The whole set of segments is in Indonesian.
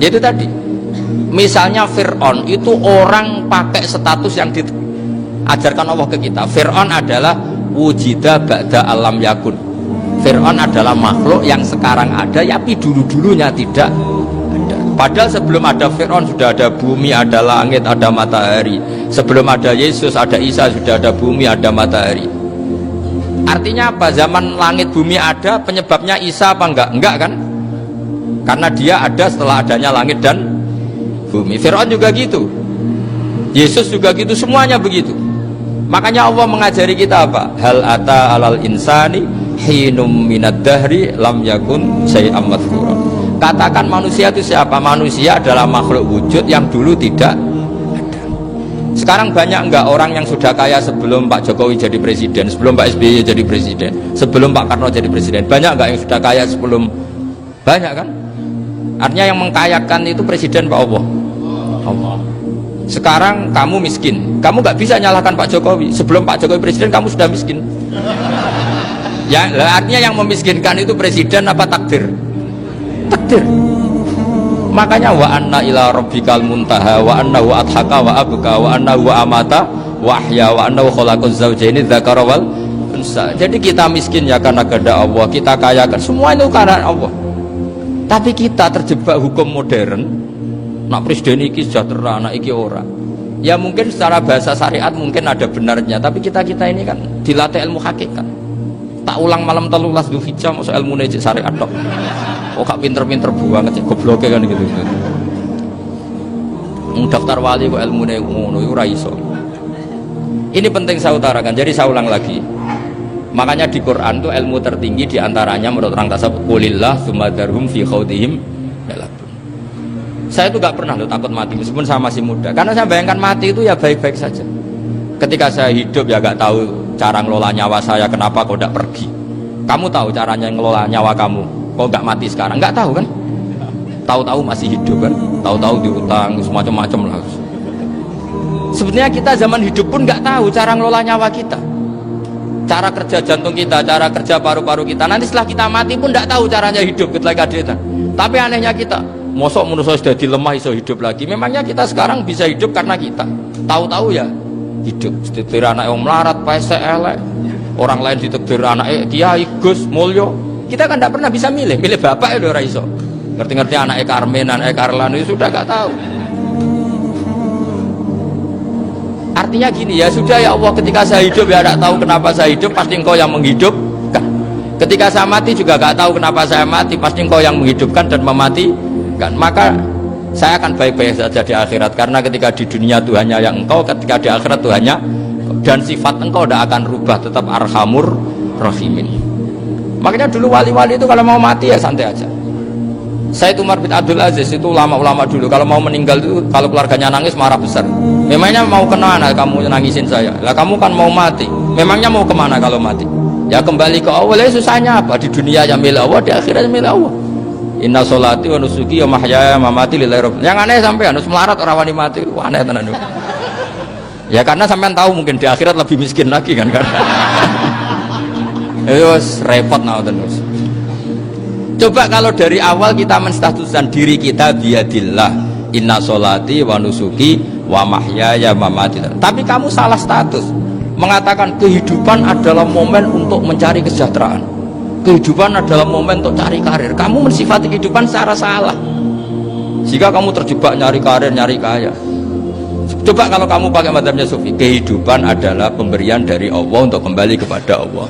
Itu tadi. Misalnya Fir'aun itu orang pakai status yang diajarkan Allah ke kita. Fir'aun adalah wujida ba'da alam yakun. Fir'aun adalah makhluk yang sekarang ada, tapi dulu-dulunya tidak ada. Padahal sebelum ada Fir'aun sudah ada bumi, ada langit, ada matahari. Sebelum ada Yesus, ada Isa, sudah ada bumi, ada matahari. Artinya apa? Zaman langit bumi ada, penyebabnya Isa apa enggak? Enggak kan? Karena dia ada setelah adanya langit dan bumi. Fir'aun juga gitu, Yesus juga gitu, semuanya begitu. Makanya Allah mengajari kita apa? Hal ata alal insani hinum minad dahri lam yakun syai'am madhkura. Katakan manusia itu siapa? Manusia adalah makhluk wujud yang dulu tidak ada. Sekarang banyak enggak orang yang sudah kaya sebelum Pak Jokowi jadi presiden, sebelum Pak SBY jadi presiden, sebelum Pak Karno jadi presiden? Banyak enggak yang sudah kaya sebelum? Banyak kan? Artinya yang mengkayakan itu presiden Pak Allah. Allah. Sekarang kamu miskin, kamu nggak bisa nyalahkan Pak Jokowi. Sebelum Pak Jokowi presiden kamu sudah miskin. Ya, artinya yang memiskinkan itu presiden apa takdir? Takdir. Makanya wa anna ila rabbikal muntaha wa annahu adhaka wa abka wa annahu amata wa ahya wa annahu khalaqaz zawjaini dzakara wal unsa. Jadi kita miskin ya karena kehendak Allah, kita kaya kan semua itu karena Allah. Tapi kita terjebak hukum modern. Nak presiden iki sejahtera, anak iki ora. Ya mungkin secara bahasa syariat mungkin ada benarnya, tapi kita ini kan dilatih ilmu hakikat. Tak ulang malam 13 Dzulhijjah masuk ilmu nejik syariat dok. Oh gak pinter-pinter banget cek gobloke kan gitu. Daftar wali kok ilmune ngono iku ora iso. Ini penting saya utarakan. Jadi saya ulang lagi. Makanya di Quran itu ilmu tertinggi diantaranya menurut orang tasawuf qulillah tsumma dzarhum fi khaudihim yalabun. Saya itu gak pernah takut mati meskipun saya masih muda, karena saya bayangkan mati itu ya baik-baik saja. Ketika saya hidup ya gak tahu cara ngelola nyawa saya, kenapa kok gak pergi? Kamu tahu caranya ngelola nyawa kamu, kok gak mati sekarang? Gak tahu kan? Tahu-tahu masih hidup kan? Tahu-tahu diutang semacam-macam lah. Sebenarnya kita zaman hidup pun gak tahu cara ngelola nyawa kita, cara kerja jantung kita, cara kerja paru-paru kita. Nanti setelah kita mati pun gak tahu caranya hidup ketika kita. Tapi anehnya kita, mosok manusia sudah dilemah iso hidup lagi. Memangnya kita sekarang bisa hidup karena kita tahu-tahu ya hidup. Ditekdir anak yang melarat, pesek elek, orang lain ditekdir anak kiai Gus Mulyo. Kita kan tidak pernah bisa milih bapak itu ora iso. Ngerti-ngerti anak Karmen, anak Karlan itu sudah gak tahu. Artinya gini, ya sudah ya Allah, ketika saya hidup ya tidak tahu kenapa saya hidup, pasti engkau yang menghidupkan. Ketika saya mati juga gak tahu kenapa saya mati, pasti engkau yang menghidupkan dan mematikan. Maka saya akan baik-baik saja di akhirat, karena ketika di dunia Tuhannya yang engkau, ketika di akhirat Tuhannya, dan sifat engkau tidak akan rubah, tetap arhamur rahimin. Makanya dulu wali-wali itu kalau mau mati ya santai aja. Saya itu Umar bin Abdul Aziz, itu ulama-ulama dulu kalau mau meninggal itu, kalau keluarganya nangis marah besar. Memangnya mau kemana kamu nangisin saya? Lah kamu kan mau mati, memangnya mau kemana kalau mati? Ya kembali ke Allah. Ya susahnya apa? Di dunia yang milik Allah, di akhirat milik Allah. Inna sholati wa nusuki wa mahyaya wa mamati lillahi rabbil alamin. Yang aneh sampai harus melarat orang wani mati, wah aneh tenan. Ya karena sampean tahu mungkin di akhirat lebih miskin lagi kan. Terus repot terus. Coba kalau dari awal kita menstatuskan diri kita biadillah, inna sholati wa nusuki wa mahyaya wa mamati. Tapi kamu salah status, mengatakan kehidupan adalah momen untuk mencari kesejahteraan, kehidupan adalah momen untuk cari karir. Kamu mensifati kehidupan secara salah, jika kamu terjebak nyari karir, nyari kaya. Coba kalau kamu pakai mazhabnya Sufi, kehidupan adalah pemberian dari Allah untuk kembali kepada Allah.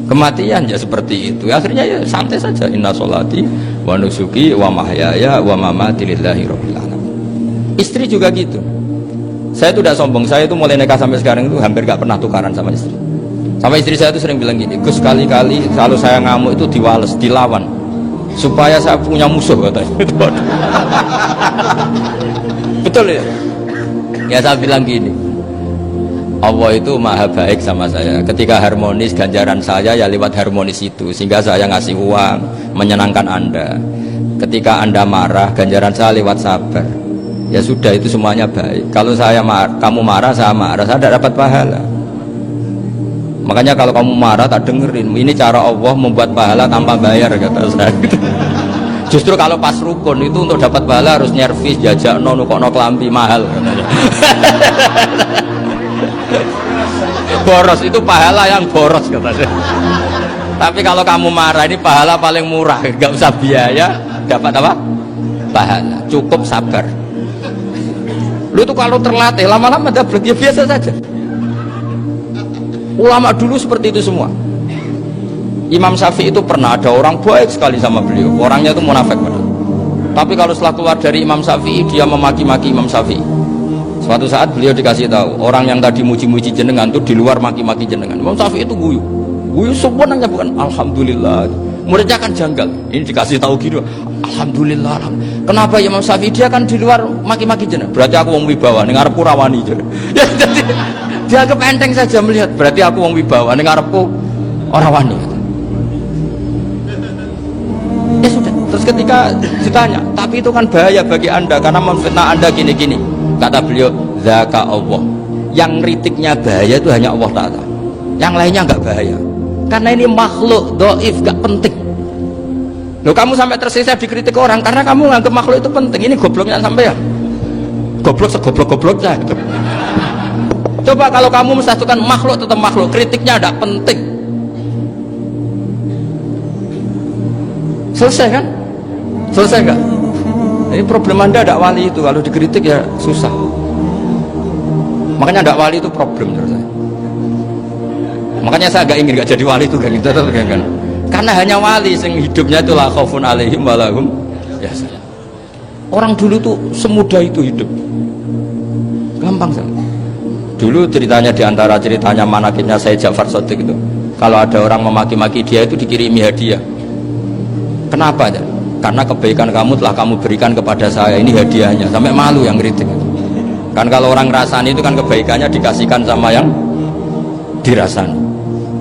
Kematian ya seperti itu. Akhirnya ya santai saja. Inna sholati wa nusuki wa mahyaya wa mamati lillahi rabbil alamin. Istri juga gitu. Saya itu tidak sombong. Saya itu mulai nikah sampai sekarang itu hampir gak pernah tukaran sama istri. Sama istri saya itu sering bilang gini, Gus, sekali-kali kalau saya ngamuk itu diwales, dilawan, supaya saya punya musuh katanya. Betul ya? Ya saya bilang gini, Allah itu maha baik sama saya. Ketika harmonis, ganjaran saya ya lewat harmonis itu, sehingga saya ngasih uang menyenangkan Anda. Ketika Anda marah, ganjaran saya lewat sabar. Ya sudah, itu semuanya baik. Kalau kamu marah, saya tidak dapat pahala. Makanya kalau kamu marah tak dengerin. Ini cara Allah membuat pahala tanpa bayar, kata saya. Justru kalau pas rukun itu untuk dapat pahala harus nyervis, jajak nukokno kelambi mahal. Boros itu pahala yang boros katanya. Tapi kalau kamu marah ini pahala paling murah, nggak usah biaya, dapat apa? Pahala, cukup sabar. Lu tuh kalau terlatih lama-lama dapat ya biasa saja. Ulama dulu seperti itu semua. Imam Syafi'i itu pernah ada orang baik sekali sama beliau, orangnya itu munafik padahal. Tapi kalau setelah keluar dari Imam Syafi'i dia memaki-maki Imam Syafi'i. Suatu saat beliau dikasih tahu orang yang tadi muji-muji jenengan tuh di luar maki-maki jenengan. Imam Syafi'i itu guyu sebenarnya bukan alhamdulillah. Muridnya kan janggal. Ini dikasih tahu gitu, alhamdulillah. Kenapa Imam Syafi'i dia kan di luar maki-maki jenengan? Berarti aku wong wibawa, ning ngarepku rawani. Ya jadi dia kepenteng saja melihat, berarti aku wong wibawa, ning ngarepku ora wani. Ya sudah. Terus ketika ditanya, tapi itu kan bahaya bagi anda karena memfitnah anda gini-gini. Kata beliau, zaka Allah. Yang kritiknya bahaya itu hanya Allah Ta'ala. Yang lainnya enggak bahaya. Karena ini makhluk dhaif, enggak penting. Loh, kamu sampai tersisa dikritik orang karena kamu nganggap makhluk itu penting. Ini gobloknya sampai ya. Goblok segoblok-gobloknya. Coba kalau kamu mensatukan makhluk tetap makhluk, kritiknya enggak penting. Selesai kan? Selesai enggak? Ini problem anda ada wali itu, kalau dikritik ya susah. Makanya ada wali itu problem menurut saya. Makanya saya agak ingin gak jadi wali itu kan, karena hanya wali yang hidupnya itu la khaufun alaihim walahum ya. Orang dulu tuh semudah itu hidup, gampang sekali. Dulu ceritanya diantara ceritanya manakibnya Sayyid Ja'far Shadiq itu, kalau ada orang memaki-maki dia itu dikirimi hadiah. Kenapa ya? Karena kebaikan kamu telah kamu berikan kepada saya, ini hadiahnya. Sampai malu yang kritik. Kan kalau orang rasani itu kan kebaikannya dikasihkan sama yang dirasani.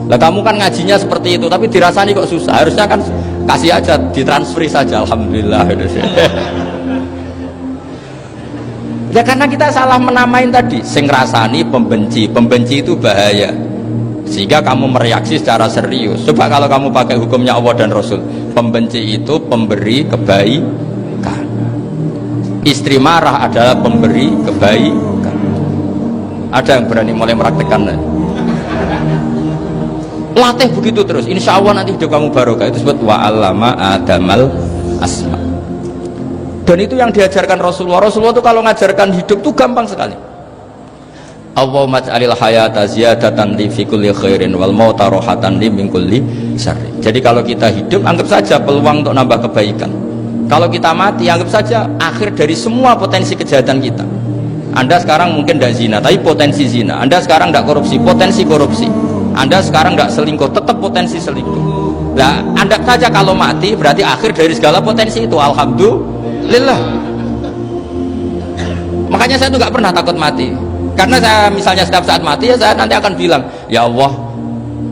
Lah kamu kan ngajinya seperti itu, tapi dirasani kok susah. Harusnya kan kasih aja, ditransferi saja. Alhamdulillah. Ya karena kita salah menamain tadi. Sing rasani pembenci, pembenci itu bahaya. Sehingga kamu mereaksi secara serius. Coba kalau kamu pakai hukumnya Allah dan Rasul, pembenci itu pemberi kebaikan, istri marah adalah pemberi kebaikan. Ada yang berani mulai mempraktekkan? Latih begitu terus, insya Allah nanti hidup kamu barokah. Itu disebut wa'allama adamal asma. Dan itu yang diajarkan Rasulullah. Rasulullah itu kalau ngajarkan hidup itu gampang sekali. Allahumma ja'alil hayata ziyadatan li fi kulli khairin wal mauta rohatan li min kulli syarri. Jadi kalau kita hidup anggap saja peluang untuk nambah kebaikan. Kalau kita mati anggap saja akhir dari semua potensi kejahatan kita. Anda sekarang mungkin tidak zina tapi potensi zina. Anda sekarang tidak korupsi, potensi korupsi. Anda sekarang tidak selingkuh, tetap potensi selingkuh. Nah, Anda saja kalau mati berarti akhir dari segala potensi itu. Alhamdulillah. Makanya saya tuh nggak pernah takut mati. Karena saya misalnya setiap saat mati ya saya nanti akan bilang, ya Allah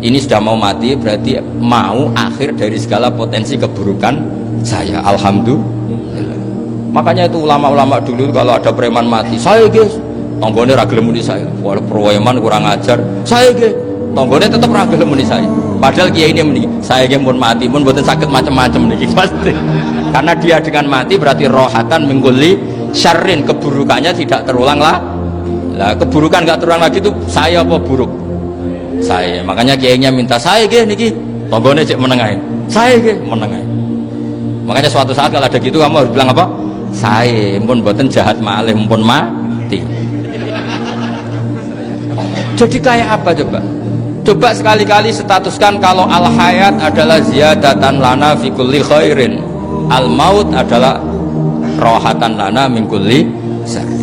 ini sudah mau mati berarti mau akhir dari segala potensi keburukan saya. Alhamdulillah. Makanya itu ulama-ulama dulu kalau ada preman mati, saya guys tonggone ragil muni saya, walau preman kurang ajar, saya guys tonggone tetap ragil muni saya. Padahal kiai ini muni saya guys pun mati pun buatan sakit macam-macam nih pasti. Karena dia dengan mati berarti rohatan mengguli syarrin, keburukannya tidak terulang lah. Lah keburukan nggak terulang lagi itu saya apa buruk? Saya. Makanya kiainya minta saya ge niki tonggone cek menengahin. Saya ge menengahin. Makanya suatu saat kalau ada gitu kamu harus bilang apa? Saya pun buatan jahat malih pun mati. Jadi kayak apa coba? Coba sekali-kali statuskan kalau al hayat adalah ziyadatan lana fi kulli khairin. Al maut adalah rohatan lana min kulli syarr.